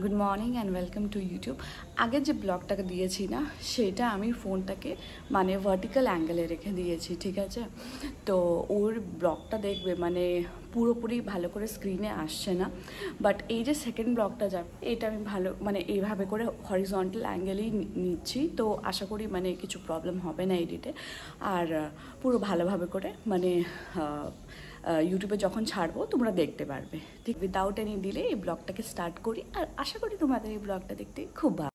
Good morning and welcome to YouTube. আগের যে ব্লগটাকে দিয়েছি না, সেটা আমি ফোনটাকে মানে ভার্টিক্যাল অ্যাঙ্গেলে রেখে দিয়েছি, ঠিক আছে? তো ওর ব্লগটা দেখবে মানে পুরোপুরি ভালো করে স্ক্রিনে আসছে না, বাট এই যে সেকেন্ড ব্লগটা যাবে এটা আমি ভালো মানে এইভাবে করে হরিজন্টাল অ্যাঙ্গেলেই নিচ্ছি। তো আশা করি মানে কিছু প্রবলেম হবে না এডিটে, আর পুরো ভালোভাবে করে মানে ইউটিউবে যখন ছাড়বো তোমরা দেখতে পারবে। ঠিক উইদাউট এনি ডিলে এই ব্লগটাকে স্টার্ট করি, আর আশা করি তোমাদের এই ব্লগটা দেখতে খুব ভালো।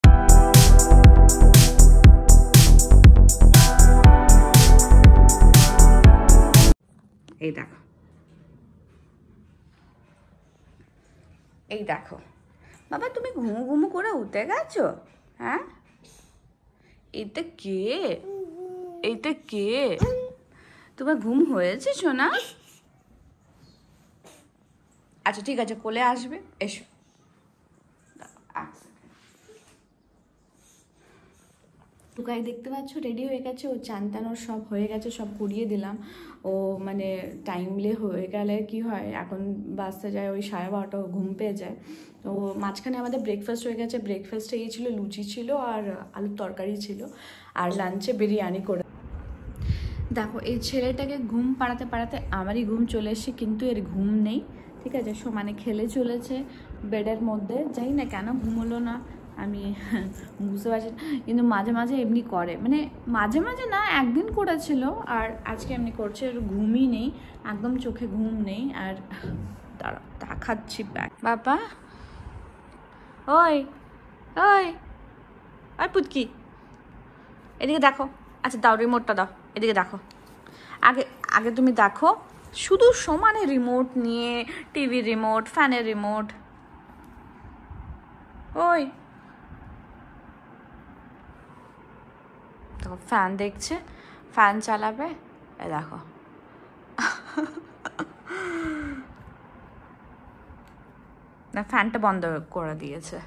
এই দেখো, এই দেখো বাবা, তুমি ঘুমু ঘুমু করে উঠে গেছো? হ্যাঁ, এইটা কে? এইটা কে? তোমার ঘুম হয়েছে সোনা? আচ্ছা ঠিক আছে, কোলে আসবে, এসো। টুকাই দেখতে পাচ্ছ রেডি হয়ে গেছে, ও চানটানোর সব হয়ে গেছে, সব করিয়ে দিলাম। ও মানে টাইমলে হয়ে গেলে কি হয়, এখন বাসতে যায় ওই 12:30, ঘুম পেয়ে যায়। তো মাঝখানে আমাদের ব্রেকফাস্ট হয়ে গেছে। ব্রেকফাস্টে এই ছিল, লুচি ছিল আর আলুর তরকারি ছিল, আর লাঞ্চে বিরিয়ানি করে। দেখো, এই ছেলেটাকে ঘুম পাড়াতে পাড়াতে আমারই ঘুম চলে এসেছে, কিন্তু এর ঘুম নেই, ঠিক আছে? সমানে খেলে চলেছে বেডের মধ্যে। জানি না কেন ঘুমোলো না, আমি বুঝতে পারছি না, কিন্তু মাঝে মাঝে এমনি করে, মানে মাঝে মাঝে না, একদিন করেছিল আর আজকে এমনি করছে। এর ঘুমই নেই, একদম চোখে ঘুম নেই। আর দাঁড়া, দেখাচ্ছি ব্যাগ। বাবা, ওই ওই আর পুতকি, এদিকে দেখো। আচ্ছা দাও, রিমোটটা দাও, এদিকে দেখো। আগে আগে তুমি দেখো, শুধু সমানে রিমোট নিয়ে, টিভি রিমোট, ফ্যানের রিমোট। ওই দেখো, ফ্যান দেখছে, ফ্যান চালাবে। এ দেখো, না ফ্যানটা বন্ধ করে দিয়েছে।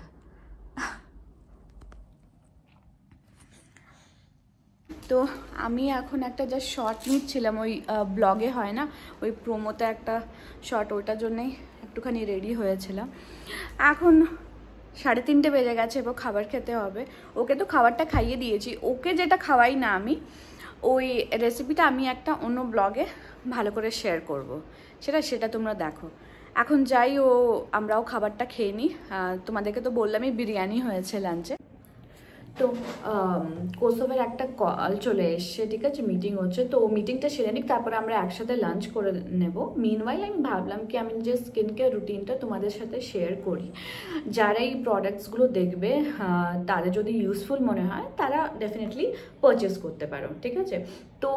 তো আমি এখন একটা যা শর্ট নিচ্ছিলাম, ওই ব্লগে হয় না, ওই প্রোমোতে একটা শর্ট, ওইটার জন্যেই একটুখানি রেডি হয়েছিলাম। এখন 3:30 বেজে গেছে, এবার খাবার খেতে হবে। ওকে তো খাবারটা খাইয়ে দিয়েছি, ওকে যেটা খাওয়াই না আমি, ওই রেসিপিটা আমি একটা অন্য ব্লগে ভালো করে শেয়ার করব, সেটা তোমরা দেখো। এখন যাই, আমরাও খাবারটা খেয়ে নিই। তোমাদেরকে তো বললামই বিরিয়ানি হয়েছে লাঞ্চে। তো কৌস্তবের একটা কল চলে এসছে, ঠিক আছে? মিটিং হচ্ছে, তো মিটিংটা সেরে নিক, তারপরে আমরা একসাথে লাঞ্চ করে নেব। মিনওয়াইল আমি ভাবলাম কি আমি যে স্কিন কেয়ার রুটিনটা তোমাদের সাথে শেয়ার করি। যারা এই প্রোডাক্টসগুলো দেখবে, তাদের যদি ইউজফুল মনে হয় তারা ডেফিনেটলি পারচেস করতে পারো, ঠিক আছে? তো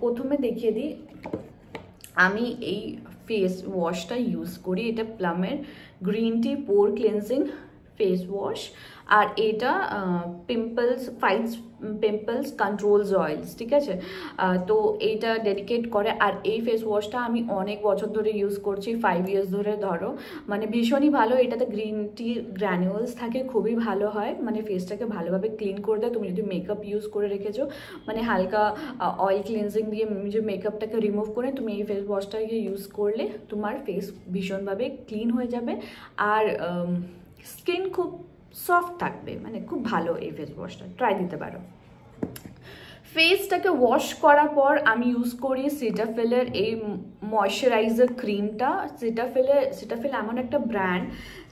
প্রথমে দেখিয়ে দিই, আমি এই ফেস ওয়াশটা ইউজ করি। এটা প্লামের green tea pore cleansing face wash, আর এটা পিম্পলস কন্ট্রোলস অয়েলস, ঠিক আছে? তো এইটা ডেডিকেট করে। আর এই ফেস ওয়াশটা আমি অনেক বছর ধরে ইউজ করছি, 5 ইয়ার্স ধরে ধরো, মানে ভীষণই ভালো। এটাতে গ্রিন টি গ্র্যানুয়েলস থাকে, খুবই ভালো হয়, মানে ফেসটাকে ভালোভাবে ক্লিন করে দেয়। তুমি যদি মেকআপ ইউজ করে রেখেছো, মানে হালকা অয়েল ক্লিনজিং দিয়ে যে মেকআপটাকে রিমুভ করে তুমি এই ফেস ওয়াশটাকে ইউজ করলে তোমার ফেস ভীষণভাবে ক্লিন হয়ে যাবে, আর স্কিন খুব সফট থাকবে, মানে খুব ভালো। এই ফেস ওয়াশটা ট্রাই দিতে পারো। ফেসটাকে ওয়াশ করার পর আমি ইউজ করি সিটাফিলের এই ময়শ্চারাইজার ক্রিমটা। সিটাফিল এমন একটা ব্র্যান্ড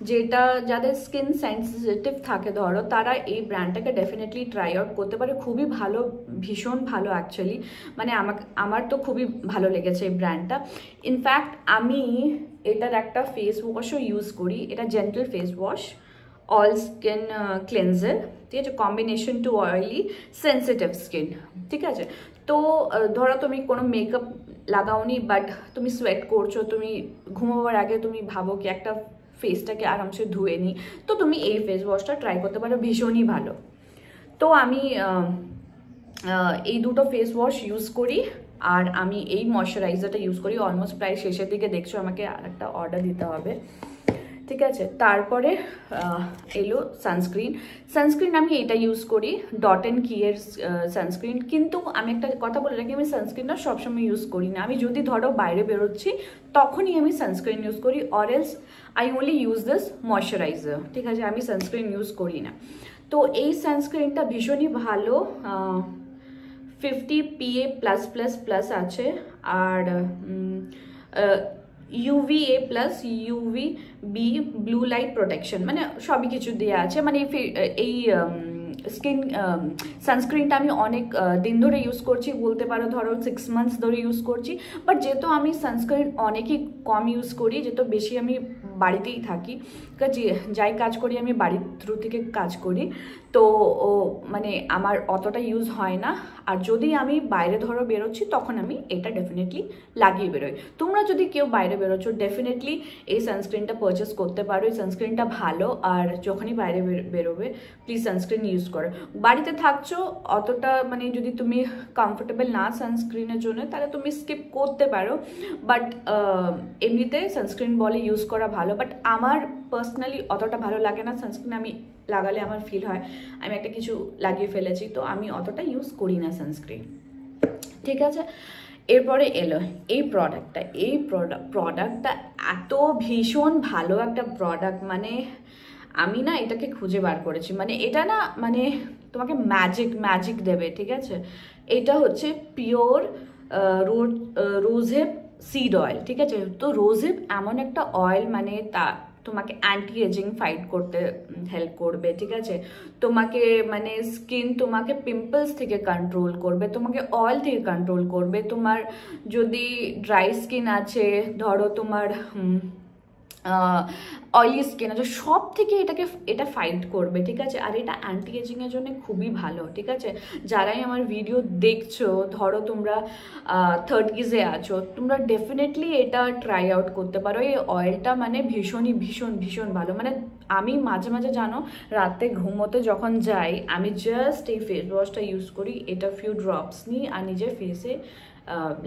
যেটা যাদের স্কিন সেন্সিটিভ থাকে ধরো, তারা এই ব্র্যান্ডটাকে ডেফিনেটলি ট্রাই আউট করতে পারে। খুবই ভালো, ভীষণ ভালো অ্যাকচুয়ালি, মানে আমার তো খুবই ভালো লেগেছে এই ব্র্যান্ডটা। ইনফ্যাক্ট আমি এটার একটা ফেস ওয়াশও ইউজ করি, এটা gentle face wash, all skin cleanser, ঠিক আছে? Combination two oily sensitive skin, ঠিক আছে? তো ধরো তুমি কোনো মেকআপ লাগাওনি, বাট তুমি সোয়েট করছো, তুমি ঘুমাবার আগে তুমি ভাবো কি একটা ফেসটাকে আরামসে ধুয়ে নিই, তো তুমি এই ফেস ওয়াশটা ট্রাই করতে পারো, ভীষণই ভালো। তো আমি এই দুটো ফেস ওয়াশ ইউজ করি, আর আমি এই ময়শ্চারাইজারটা ইউজ করি। অলমোস্ট প্রায় শেষের দিকে, দেখছো আমাকে আরেকটা অর্ডার দিতে হবে। ঠিক আছে। তারপরে এলো সানস্ক্রিন আমি এটা ইউজ করি ডট অ্যান্ড কিয়ের সানস্ক্রিন। কিন্তু আমি একটা কথা বলে রাখি, আমি সানস্ক্রিনটা সবসময় ইউজ করি না। আমি যদি ধরো বাইরে বেরোচ্ছি তখনই আমি সানস্ক্রিন ইউজ করি, or else I only use this moisturiser, ঠিক আছে। আমি সানস্ক্রিন ইউজ করি না। তো এই সানস্ক্রিনটা ভীষণই ভালো, 50 PA+++ আছে, আর UVA plus UVB blue light protection, মানে সবই কিছু দেওয়া আছে। মানে এই স্কিন সানস্ক্রিনটা আমি অনেক দিন ধরে ইউজ করছি, বলতে পারো ধরো 6 মান্থস ধরে ইউজ করছি। বাট যেহেতু আমি সানস্ক্রিন অনেকই কম ইউজ করি, যেহেতু বেশি আমি বাড়িতেই থাকি, যাই কাজ করি আমি বাড়ির থ্রু থেকে কাজ করি, তো মানে আমার অতটা ইউজ হয় না। আর যদি আমি বাইরে ধরো বেরোচ্ছি তখন আমি এটা ডেফিনেটলি লাগিয়ে বেরোই। তোমরা যদি কেউ বাইরে বেরোচ্ছ ডেফিনেটলি এই সানস্ক্রিনটা পারচেস করতে পারো। এই সানস্ক্রিনটা ভালো, আর যখনই বাইরে বেরোবে প্লিজ সানস্ক্রিন ইউজ করো। বাড়িতে থাকছো অতটা মানে যদি তুমি কমফোর্টেবল না সানস্ক্রিনের জন্য তাহলে তুমি স্কিপ করতে পারো, বাট এমনিতে সানস্ক্রিন বলে ইউজ করা ভালো। বাট আমার পার্সোনালি অতটা ভালো লাগে না সানস্ক্রিন। আমি লাগালে আমার ফিল হয় আমি একটা কিছু লাগিয়ে ফেলেছি, তো আমি অতটা ইউজ করি না সানস্ক্রিন, ঠিক আছে। এরপরে এলো এই প্রোডাক্টটা এত ভীষণ ভালো একটা প্রোডাক্ট, মানে আমি না এটাকে খুঁজে বার করেছি। মানে এটা না মানে তোমাকে ম্যাজিক দেবে, ঠিক আছে। এটা হচ্ছে পিওর রোজহিপ সিড অয়েল, ঠিক আছে। তো রোজহিপ এমন একটা অয়েল, মানে তোমাকে অ্যান্টি এজিং ফাইট করতে হেল্প করবে, ঠিক আছে। তোমাকে মানে তোমাকে পিম্পলস থেকে কন্ট্রোল করবে, তোমাকে অয়েল থেকে কন্ট্রোল করবে। তোমার যদি ড্রাই স্কিন আছে, ধরো তোমার অয়েলি স্কিন আছে, সব থেকে এটা ফাইট করবে, ঠিক আছে। আর এটা অ্যান্টি এজিংয়ের জন্য খুবই ভালো, ঠিক আছে। যারাই আমার ভিডিও দেখছো, ধরো তোমরা 30s-এ আছো, তোমরা ডেফিনেটলি এটা ট্রাই আউট করতে পারো। এই অয়েলটা মানে ভীষণ ভালো। মানে আমি মাঝে মাঝে জানো রাতে ঘুমোতে যখন যাই আমি জাস্ট এই ফেস ওয়াশটা ইউজ করি, এটা ফিউ ড্রপস নিই আর নিজের ফেসে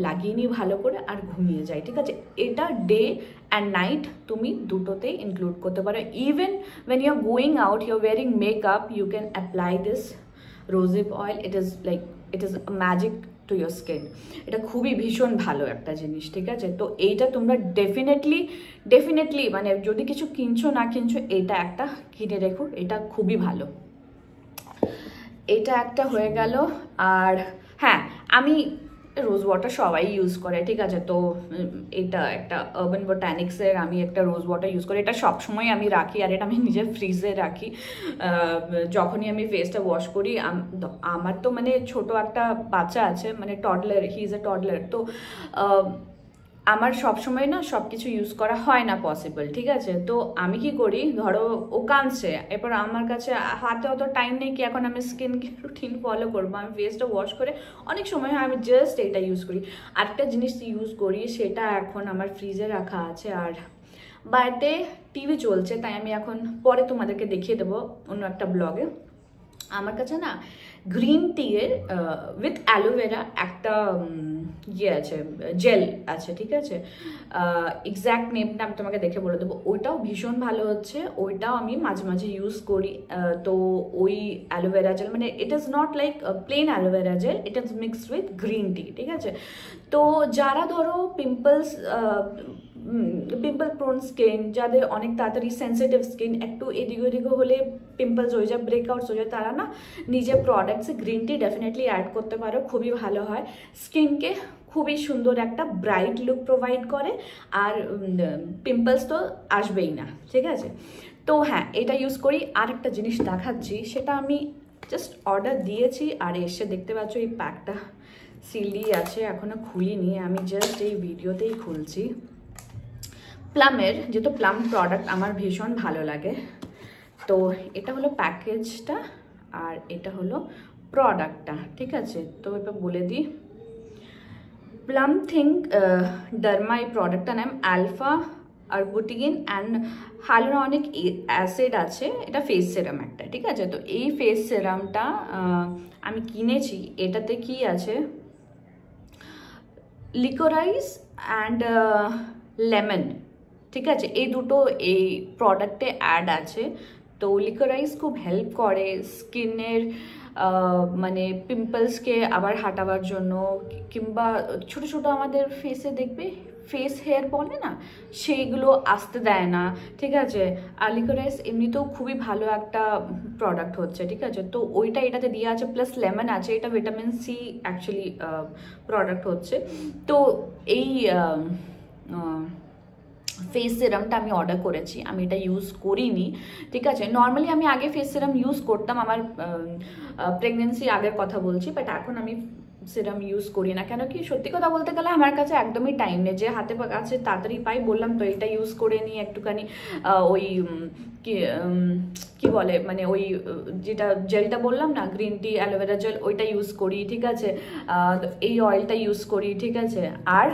লাগিয়ে নিই ভালো করে আর ঘুমিয়ে যাই, ঠিক আছে। এটা ডে অ্যান্ড নাইট তুমি দুটোতেই ইনক্লুড করতে পারো। Even when you're going out, you're wearing makeup, you can apply this rosehip oil. It is a magic to your skin. এটা খুবই ভীষণ ভালো একটা জিনিস, ঠিক আছে। তো এইটা তোমরা ডেফিনেটলি মানে যদি কিছু কিনছো না কিনছো এটা একটা কিনে রেখো, এটা খুবই ভালো। এটা একটা হয়ে গেল। আর হ্যাঁ, আমি রোজ ওয়াটার সবাই ইউজ করে, ঠিক আছে। তো এটা একটা আরবান বোটানিক্সের আমি একটা রোজ ওয়াটার ইউজ করি, এটা সবসময় আমি রাখি, আর এটা আমি নিজের ফ্রিজে রাখি। যখনই আমি ফেসটা ওয়াশ করি, আমার তো মানে ছোট একটা বাচ্চা আছে, মানে toddler, he is a toddler, তো আমার সবসময় না সব কিছু ইউজ করা হয় না পসিবল, ঠিক আছে। তো আমি কি করি, ধরো ও কাঁদছে, এরপর আমার কাছে হাতে অত টাইম নেই কি এখন আমি স্কিন রুটিন ফলো করবো, আমি ফেসটা ওয়াশ করে অনেক সময় আমি জাস্ট এটা ইউজ করি। আরেকটা জিনিস ইউজ করি, সেটা এখন আমার ফ্রিজে রাখা আছে, আর বাড়িতে টিভি চলছে, তাই আমি এখন পরে তোমাদেরকে দেখিয়ে দেবো অন্য একটা ব্লগে। আমার কাছে না গ্রিন টি এর উইথ অ্যালোভেরা একটা ইয়ে আছে, জেল আছে, ঠিক আছে। এক্স্যাক্ট নেমটা আমি তোমাকে দেখে বলে দেবো। ওইটাও ভীষণ ভালো হচ্ছে, ওইটাও আমি মাঝে মাঝে ইউজ করি। তো ওই অ্যালোভেরা জেল মানে it is not like plain aloe vera gel, it is mixed with green tea, ঠিক আছে। তো যারা ধরো পিম্পল প্রোন স্কিন, যাদের অনেক তাড়াতাড়ি সেন্সিটিভ স্কিন, একটু এদিকে ওদিকে হলে পিম্পলস হয়ে যায়, ব্রেকআউটস হয়ে যায়, তারা না নিজের প্রোডাক্টসে গ্রিন টি ডেফিনেটলি অ্যাড করতে পারো, খুবই ভালো হয়। স্কিনকে খুবই সুন্দর একটা ব্রাইট লুক প্রোভাইড করে, আর পিম্পলস তো আসবেই না, ঠিক আছে। তো হ্যাঁ, এটা ইউজ করি। আর একটা জিনিস দেখাচ্ছি, সেটা আমি জাস্ট অর্ডার দিয়েছি আর এসে দেখতে পাচ্ছ এই প্যাকটা সিলই আছে, এখনো খুলিনি, আমি জাস্ট এই ভিডিওতেই খুলছি। প্লামের, যেহেতু প্লাম প্রোডাক্ট আমার ভীষণ ভালো লাগে, তো এটা হলো প্যাকেজটা আর এটা হলো প্রোডাক্টটা, ঠিক আছে। তো এবার বলে দিই, প্লাম থিঙ্ক ডার্মা, এই প্রোডাক্টটার নাম alpha arbutin and hyaluronic acid আছে, এটা ফেস সিরাম একটা, ঠিক আছে। তো এই ফেস সিরামটা আমি কিনেছি, এটাতে কি আছে, লিকোরাইস অ্যান্ড লেমন, ঠিক আছে, এই দুটো এই প্রোডাক্টে অ্যাড আছে। তো লিকোরাইজ খুব হেল্প করে স্কিনের মানে পিম্পলসকে আবার হাঁটাবার জন্য, কিংবা ছোট ছোট আমাদের ফেসে দেখবে ফেস হেয়ার বলে না, সেইগুলো আসতে দেয় না। ঠিক আছে, আর লিকোরাইজ এমনিতেও খুবই ভালো একটা প্রোডাক্ট হচ্ছে। ঠিক আছে, তো ওইটা এটাতে দিয়ে আছে, প্লাস লেমন আছে, এটা ভিটামিন সি অ্যাকচুয়ালি প্রোডাক্ট হচ্ছে। তো এই ফেস সিরামটা আমি অর্ডার করেছি, আমি এটা ইউজ করিনি। ঠিক আছে, নর্মালি আমি আগে ফেস সিরাম ইউজ করতাম, আমার প্রেগনেন্সি আগের কথা বলছি, বাট এখন আমি সিরাম ইউজ করি না। কেন কি, সত্যি কথা বলতে গেলে আমার কাছে একদমই টাইম নেই, যে হাতে কাছে তাড়াতাড়ি পাই বললাম তো এটা ইউজ করে নিই একটুখানি। ওই কি বলে মানে ওই যেটা জেলটা বললাম না, গ্রিন টি অ্যালোভেরা জেল, ওইটা ইউজ করি। ঠিক আছে, এই অয়েলটা ইউজ করি। ঠিক আছে, আর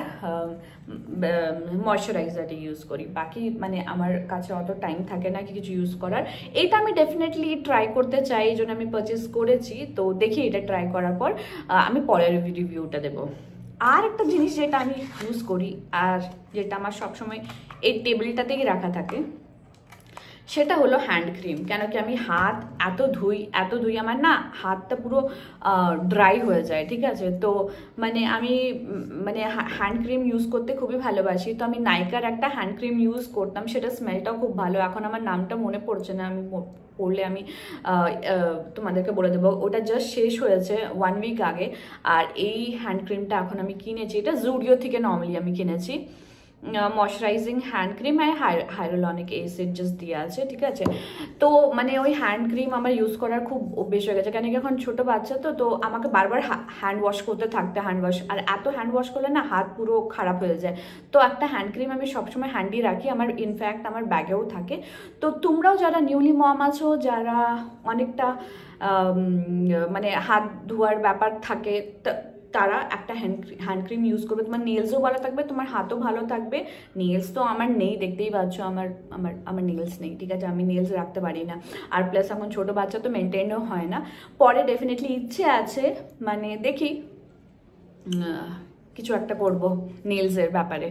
ময়শ্চারাইজারটা ইউজ করি। বাকি মানে আমার কাছে অত টাইম থাকে না কিছু ইউজ করার। এটা আমি ডেফিনেটলি ট্রাই করতে চাই, এই জন্য আমি পারচেস করেছি। তো দেখি এটা ট্রাই করার পর আমি পরের রিভিউটা দেবো। আর একটা জিনিস যেটা আমি ইউজ করি আর যেটা আমার সবসময় এই টেবিলটাতেই রাখা থাকে, সেটা হলো হ্যান্ড ক্রিম। কেন কি আমি হাত এত ধুই আমার না হাতটা পুরো ড্রাই হয়ে যায়। ঠিক আছে, তো মানে আমি মানে হ্যান্ড ক্রিম ইউজ করতে খুবই ভালোবাসি। তো আমি নাইকার একটা হ্যান্ড ক্রিম ইউজ করতাম, সেটা স্মেলটাও খুব ভালো। এখন আমার নামটা মনে পড়ছে না, আমি পড়লে আমি তোমাদেরকে বলে দেবো। ওটা জাস্ট শেষ হয়েছে 1 উইক আগে। আর এই হ্যান্ড ক্রিমটা এখন আমি কিনেছি, এটা জুডিও থেকে নর্মালি আমি কিনেছি। ময়শ্চারাইজিং হ্যান্ড ক্রিম আর হাইরোলনিক অ্যাসিড জাস্ট দেওয়া আছে। ঠিক আছে, তো মানে ওই হ্যান্ড ক্রিম আমার ইউজ করার খুব অভ্যেস হয়ে গেছে। কেন কি এখন ছোটো বাচ্চা তো আমাকে বারবার হ্যান্ড ওয়াশ করতে থাকতে, হ্যান্ড ওয়াশ, আর এত হ্যান্ড ওয়াশ করলে না হাত পুরো খারাপ হয়ে যায়। তো একটা হ্যান্ড ক্রিম আমি সবসময় হ্যান্ডি রাখি, আমার ইনফ্যাক্ট আমার ব্যাগেও থাকে। তো তোমরাও যারা নিউলি মম আছো, যারা অনেকটা মানে হাত ধোয়ার ব্যাপার থাকে, তারা একটা হ্যান্ড ক্রিম ইউজ করবে, তোমার নেলসও ভালো থাকবে, তোমার হাতও ভালো থাকবে। নেলস তো আমার নেই, দেখতেই পাচ্ছ আমার নেলস নেই। ঠিক আছে, আমি নেলস রাখতে পারি না। আর প্লাস এখন ছোটো বাচ্চা তো মেনটেনও হয় না। পরে ডেফিনেটলি ইচ্ছে আছে, মানে দেখি কিছু একটা করবো নেলসের ব্যাপারে।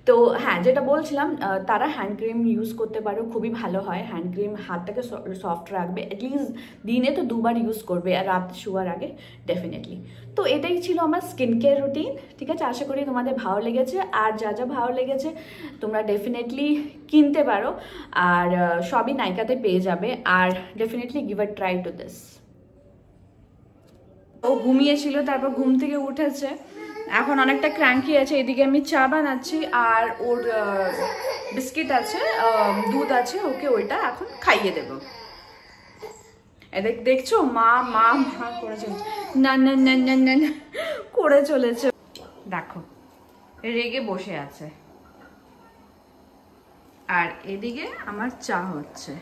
তো হ্যাঁ, যেটা বলছিলাম, তারা হ্যান্ড ক্রিম ইউজ করতে পারো, খুবই ভালো হয়। হ্যান্ড ক্রিম হাতটাকে সফট রাখবে, অ্যাটলিস্ট দিনে তো 2 বার ইউজ করবে, আর রাত শোয়ার আগে ডেফিনেটলি। তো এটাই ছিল আমার স্কিন কেয়ার রুটিন। ঠিক আছে, আশা করি তোমাদের ভালো লেগেছে। আর যা যা ভালো লেগেছে তোমরা ডেফিনেটলি কিনতে পারো, আর সবই নাইকাতে পেয়ে যাবে। আর definitely give a try to this. ও ঘুমিয়েছিল, তারপর ঘুম থেকে উঠেছে, এখন অনেকটা ক্র্যাঙ্কি আছে। এদিকে আমি চা বানাচ্ছি, আর ওর বিস্কিট আছে, দুধ আছে, ওকে ওইটা এখন খাইয়ে দেব। দেখছো মা মা মা করে চলেছে, না না না না না করে চলেছে। দেখো রেগে বসে আছে, আর এদিকে আমার চা হচ্ছে।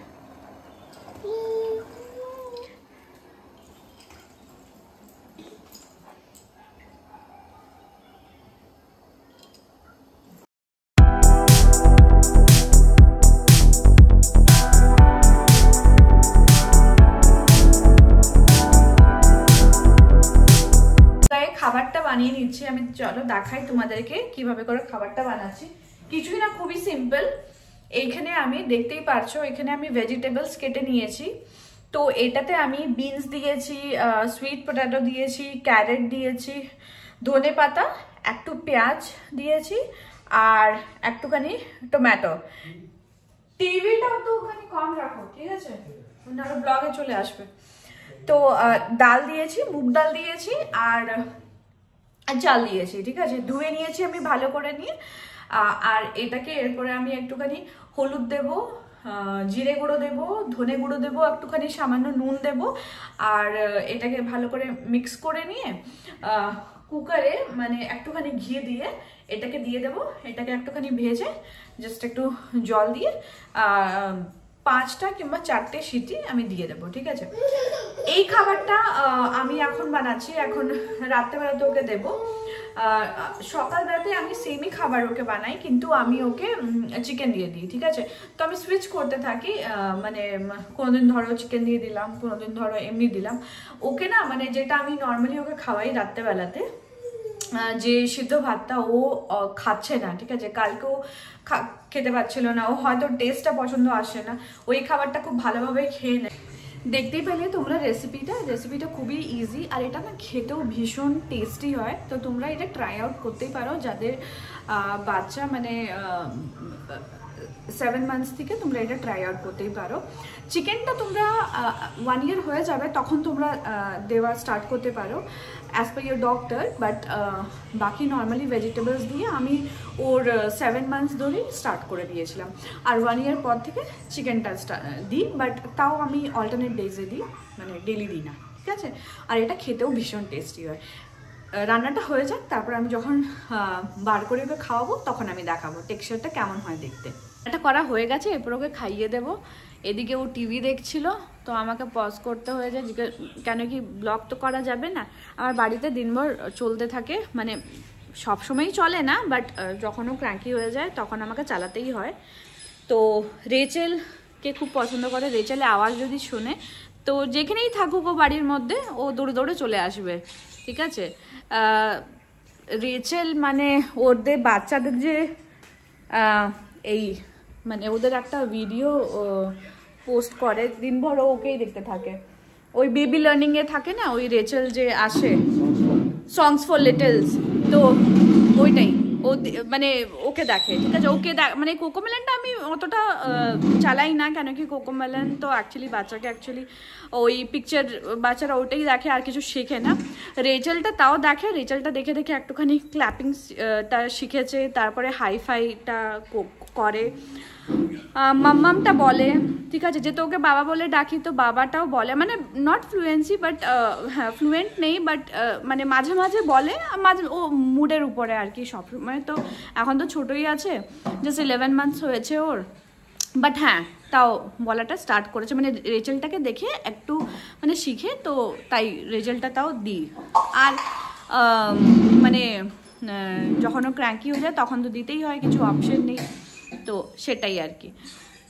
খাবারটা বানিয়ে নিচ্ছি আমি, চলো দেখাই তোমাদেরকে কিভাবে করে খাবারটা বানাচ্ছি। কিছুই না, খুবই সিম্পল। এইখানে আমি দেখতেই পারছো, এখানে আমি ভেজিটেবলস কেটে নিয়েছি। তো এটাতে আমি বিনস দিয়েছি, সুইট পটেটো দিয়েছি, ক্যারেট দিয়েছি, ধনে পাতা, একটু পেঁয়াজ দিয়েছি, আর একটুখানি টমেটো। টিভিটা তো ওখানে কম রাখো, ঠিক আছে, নাহলে ব্লগে চলে আসবে। তো ডাল দিয়েছি, মুগ ডাল দিয়েছি, আর চাল দিয়েছি। ঠিক আছে, ধুয়ে নিয়েছি আমি ভালো করে নিয়ে। আর এটাকে এরপরে আমি একটুখানি হলুদ দেব, জিরে গুঁড়ো দেব, ধনে গুঁড়ো দেব, একটুখানি সামান্য নুন দেব, আর এটাকে ভালো করে মিক্স করে নিয়ে কুকারে মানে একটুখানি ঘি দিয়ে এটাকে দিয়ে দেবো। এটাকে একটুখানি ভেজে জাস্ট একটু জল দিয়ে 5টা কিংবা 4টে সিটি আমি দিয়ে দেবো। ঠিক আছে, এই খাবারটা আমি এখন বানাচ্ছি, এখন রাত্রেবেলাতে ওকে দেবো। সকালবেলাতে আমি সেমই খাবার ওকে বানাই, কিন্তু আমি ওকে চিকেন দিয়ে দিই। ঠিক আছে, তো আমি সুইচ করতে থাকি, মানে কোনোদিন ধরো চিকেন দিয়ে দিলাম, কোনোদিন ধরো এমনি দিলাম। ওকে না মানে যেটা আমি নর্মালি ওকে খাওয়াই রাত্রেবেলাতে, যে সিদ্ধ ভাতটা ও খাচ্ছে না, ঠিক আছে, কালকেও খেতে পারছিল না, ও হয়তো টেস্টটা পছন্দ আসে না, ওই খাবারটা খুব ভালোভাবে খেয়ে নেয়। দেখতেই পেলে তোমরা রেসিপিটা খুবই ইজি, আর এটা না খেতেও ভীষণ টেস্টি হয়। তো তোমরা এটা ট্রাই আউট করতেই পারো যাদের বাচ্চা মানে 7 মান্থস থেকে তোমরা এটা ট্রাই আউট করতেই পারো। চিকেনটা তোমরা 1 ইয়ার হয়ে যাবে তখন তোমরা দেওয়া স্টার্ট করতে পারো as per your doctor, but বাকি নর্মালি ভেজিটেবলস দিয়ে আমি ওর 7 মান্থস ধরেই স্টার্ট করে দিয়েছিলাম। আর 1 ইয়ার পর থেকে চিকেনটা দিই, বাট তাও আমি অল্টারনেট ডেজে দিই, মানে ডেলি দিই না, ঠিক আছে। আর এটা খেতেও ভীষণ টেস্টি হয়। রান্নাটা হয়ে যাক, তারপর আমি যখন বার করে ওকে খাওয়াবো তখন আমি দেখাবো টেক্সচারটা কেমন হয় দেখতে। এটা করা হয়ে গেছে, এরপর ওকে খাইয়ে দেবো। এদিকে ও টিভি দেখছিল, তো আমাকে পজ করতে হয়ে যায়, কেন কি ব্লগ তো করা যাবে না। আমার বাড়িতে দিনভর চলতে থাকে, মানে সবসময়ই চলে না, বাট যখন ও ক্র্যাঙ্কি হয়ে যায় তখন আমাকে চালাতেই হয়। তো রেচেলকে খুব পছন্দ করে, রেচেলের আওয়াজ যদি শুনে তো যেখানেই থাকুক ও বাড়ির মধ্যে ও দৌড়ে দৌড়ে চলে আসবে, ঠিক আছে। রেচেল মানে ওদের বাচ্চাদের যে এই মানে ওদের একটা ভিডিও পোস্ট করে, দিনভর ওকেই দেখতে থাকে। ওই বেবি লার্নিংয়ে থাকে না, ওই রেচেল যে আসে সংস ফর লিটলস, তো ওইটাই ও মানে ওকে দেখে, ঠিক আছে। ওকে মানে কোকোমেলনটা আমি অতটা চালাই না, কেন কি কোকোমেলন তো অ্যাকচুয়ালি বাচ্চাকে ওই পিকচার বাচ্চারা ওটাই দেখে, আর কিছু শেখে না। রেচেলটা তাও দেখে, রেচেলটা দেখে দেখে একটুখানি ক্ল্যাপিংটা শিখেছে, তারপরে হাইফাইটা করে, মাম্মামটা বলে, ঠিক আছে। যেহেতু ওকে বাবা বলে ডাকি, তো বাবাটাও বলে, মানে নট ফ্লুয়েন্সি, বাট হ্যাঁ ফ্লুয়েন্ট নেই, বাট মানে মাঝে মাঝে বলে, মাঝে ও মুডের উপরে আর কি। সবসময় তো এখন তো ছোটোই আছে, জাস্ট 11 মান্থস হয়েছে ওর, বাট হ্যাঁ তাও বলাটা স্টার্ট করেছে, মানে রেজাল্টটাকে দেখে একটু মানে শিখে, তো তাই রেজাল্টটা তাও দিই। আর মানে যখন ও ক্র্যাঙ্কি হয়ে যায় তখন তো দিতেই হয়, কিছু অপশন নেই, তো সেটাই আর কি।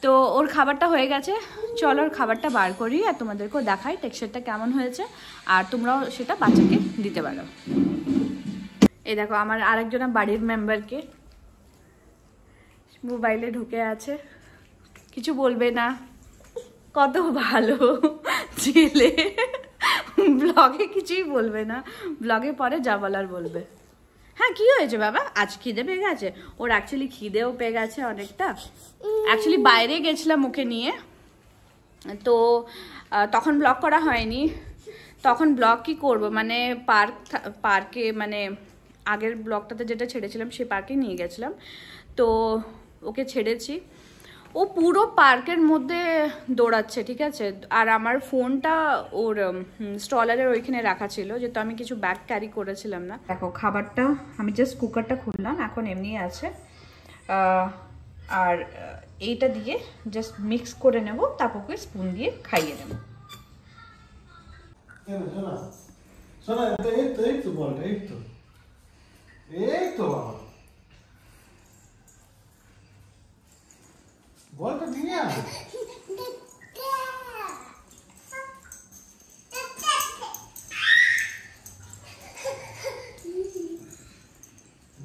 তো ওর খাবারটা হয়ে গেছে, চলো ওর খাবারটা বার করি আর তোমাদেরকেও দেখাই টেক্সচারটা কেমন হয়েছে, আর তোমরাও সেটা বাচ্চাকে দিতে পারো। এই দেখো আমার আরেকজনের বাড়ির মেম্বারকে, মোবাইলে ঢুকে আছে, কিছু বলবে না, কত ভালো ছেলে, ব্লগে কিছুই বলবে না, ব্লগে পরে যা বলার বলবে। হ্যাঁ কি হয়েছে বাবা, আজ খিদে পেয়ে গেছে ওর, অ্যাকচুয়ালি খিদেও পেয়ে গেছে অনেকটা। অ্যাকচুয়ালি বাইরে গেছিলাম ওকে নিয়ে, তো তখন ব্লগ করা হয়নি। তখন ব্লগ কি করব, মানে পার্কে মানে আগের ব্লগটাতে যেটা ছেড়েছিলাম সেই পার্কে নিয়ে গেছিলাম, তো ওকে ছেড়েছি। ও পুরো পার্কের মধ্যে দৌড়াচ্ছে, ঠিক আছে। আর আমার ফোনটা ওর স্টলারের ওইখানে রাখা ছিল, যেহেতু আমি কিছু ব্যাগ ক্যারি করেছিলাম না। দেখো খাবারটা আমি জাস্ট কুকারটা খুললাম, এখন এমনি আছে, আর এইটা দিয়ে জাস্ট মিক্স করে নেব, তারপর স্পুন দিয়ে খাইয়ে নেব। বলটা নিয়ে আয়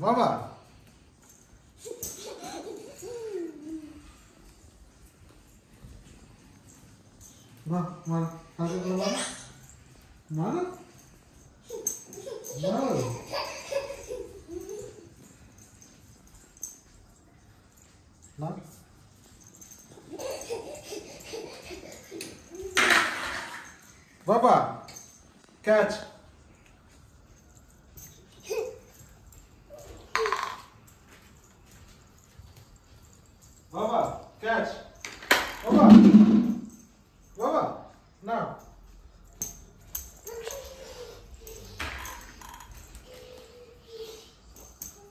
বাবা, মা মা হাতে ধরো মা, মা মা Baba, catch. Baba, catch. Baba, Baba, now.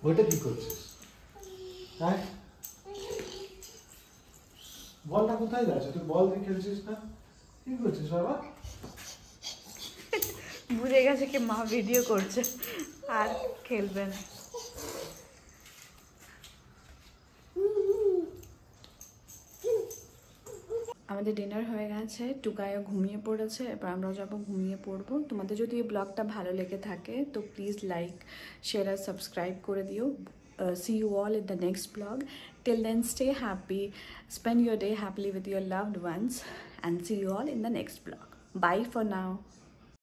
ওইটা কি করছিস? হ্যাঁ, বলটা কোথায় যাচ্ছে? তুই বল দিয়ে খেলছিস না? কি করছিস বাবা? বুঝে গেছে কি মা ভিডিও করছে আর খেলবে না। আমাদের ডিনার হয়ে গেছে, টুকায়ও ঘুমিয়ে পড়েছে, এবার আমরাও যাবো ঘুমিয়ে পড়বো। তোমাদের যদি এই ব্লগটা ভালো লেগে থাকে তো প্লিজ লাইক, শেয়ার আর সাবস্ক্রাইব করে দিও। See you all in the next vlog. Till then, stay happy, spend your day happily with your loved ones, and see you all in the next vlog. Bye for now.